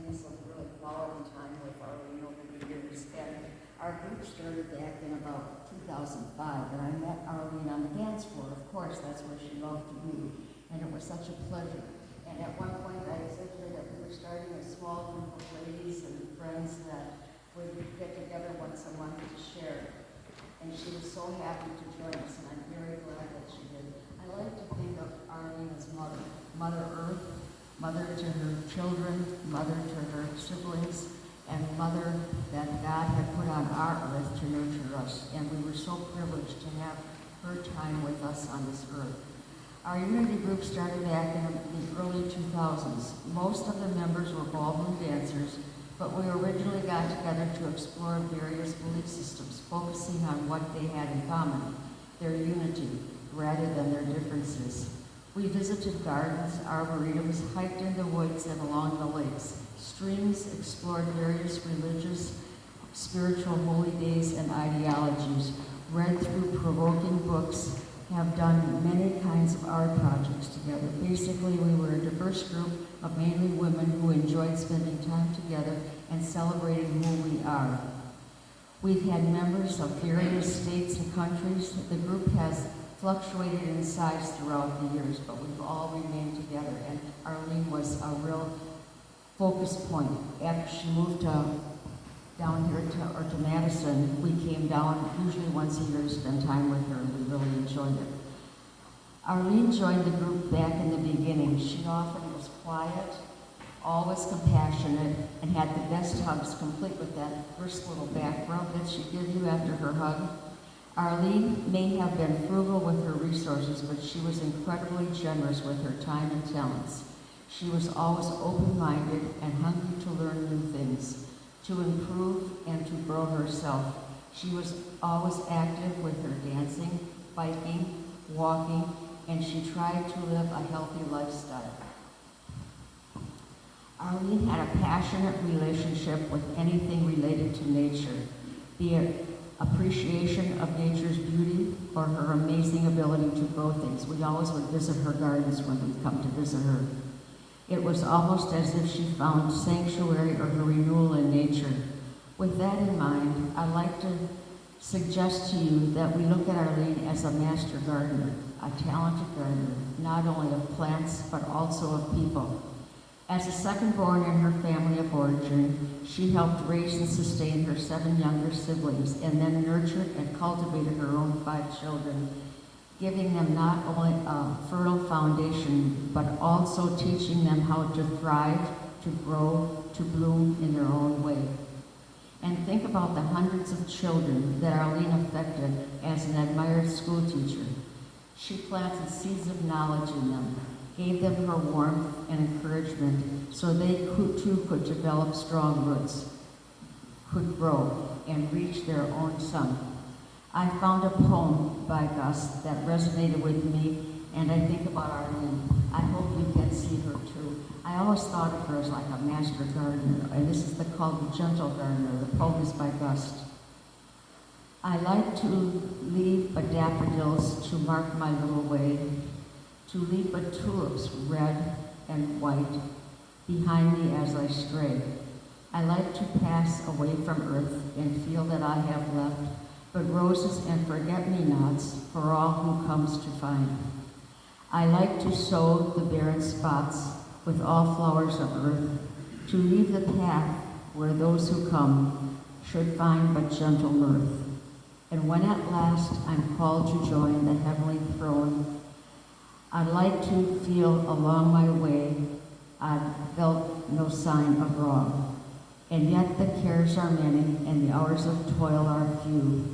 spending some really quality time with Arlene over the years. And our group started back in about 2005, and I met Arlene on the dance floor. Of course, that's where she loved to be, and it was such a pleasure. And at one point, I said to her that we were starting a small group of ladies and friends that would get together once a month to share. And she was so happy to join us, and I'm very glad that she did. I like to think of Arlene as mother, Mother Earth, mother to her children, mother to her siblings, and mother that God had put on our earth to nurture us. And we were so privileged to have her time with us on this earth. Our unity group started back in the early 2000s. Most of the members were ballroom dancers, but we originally got together to explore various belief systems, focusing on what they had in common, their unity, rather than their differences. We visited gardens, arboretums, hiked in the woods and along the lakes, streams, explored various religious, spiritual holy days and ideologies, read through provoking books, have done many kinds of art projects together. Basically, we were a diverse group of mainly women who enjoyed spending time together and celebrating who we are. We've had members of various states and countries. The group has fluctuated in size throughout the years, but we've all remained together, and Arlene was a real focus point. After she moved down here to Madison, we came down usually once a year to spend time with her, and we really enjoyed it. Arlene joined the group back in the beginning. She often was quiet, always compassionate, and had the best hugs, complete with that first little back rub that she'd give you after her hug. Arlene may have been frugal with her resources, but she was incredibly generous with her time and talents. She was always open-minded and hungry to learn new things, to improve and to grow herself. She was always active with her dancing, biking, walking, and she tried to live a healthy lifestyle. Arlene had a passionate relationship with anything related to nature, be it appreciation of nature's beauty or her amazing ability to grow things. We always would visit her gardens when we'd come to visit her. It was almost as if she found sanctuary or her renewal in nature. With that in mind, I'd like to suggest to you that we look at Arlene as a master gardener, a talented gardener, not only of plants, but also of people. As a second born in her family of origin, she helped raise and sustain her 7 younger siblings, and then nurtured and cultivated her own 5 children, giving them not only a fertile foundation, but also teaching them how to thrive, to grow, to bloom in their own way. And think about the hundreds of children that Arlene affected as an admired school teacher. She planted seeds of knowledge in them, gave them her warmth and encouragement so they too could develop strong roots, could grow and reach their own sun. I found a poem by Gus that resonated with me, and I think about Arlene. I hope you can see her too. I always thought of her as like a master gardener, and this is called The Gentle Gardener. The poem is by Gus. I like to leave but daffodils to mark my little way, to leave but tulips red and white behind me as I stray. I like to pass away from earth and feel that I have left but roses and forget-me-nots for all who comes to find. I like to sow the barren spots with all flowers of earth, to leave the path where those who come should find but gentle mirth. And when at last I'm called to join the heavenly throne, I'd like to feel along my way I've felt no sign of wrong. And yet the cares are many and the hours of toil are few.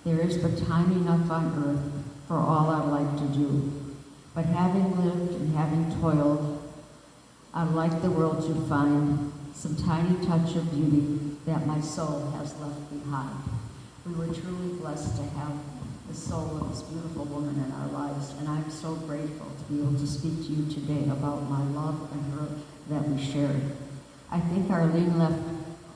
There is but time enough on earth for all I'd like to do. But having lived and having toiled, I'd like the world to find some tiny touch of beauty that my soul has left behind. We were truly blessed to have the soul of this beautiful woman in our lives, and I'm so grateful to be able to speak to you today about my love and her that we shared. I think Arlene left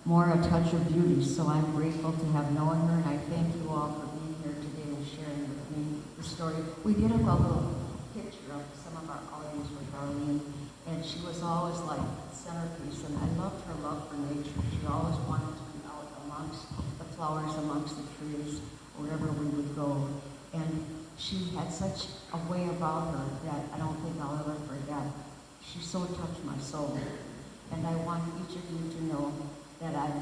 more a touch of beauty, so I'm grateful to have known her, and I thank you all for being here today and sharing with me the story. We did have a little picture of some of our audience with Arlene, and she was always like centerpiece, and I loved her love for nature. She always wanted to be out amongst the flowers, amongst the trees, wherever we would go. And she had such a way about her that I don't think I'll ever forget. She so touched my soul. And I want each of you to know that I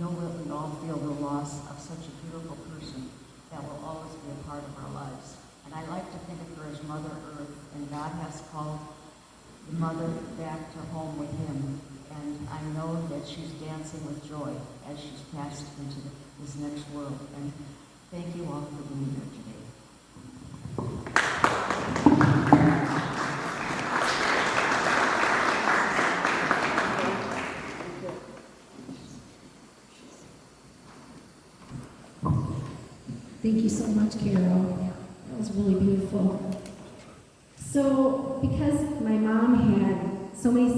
know that we all feel the loss of such a beautiful person that will always be a part of our lives. And I like to think of her as Mother Earth, and God has called the mother back to home with him. And I know that she's dancing with joy as she's passed into this next world. And thank you all for being here today. Thank you so much, Carol. That was really beautiful. So, because my mom had so many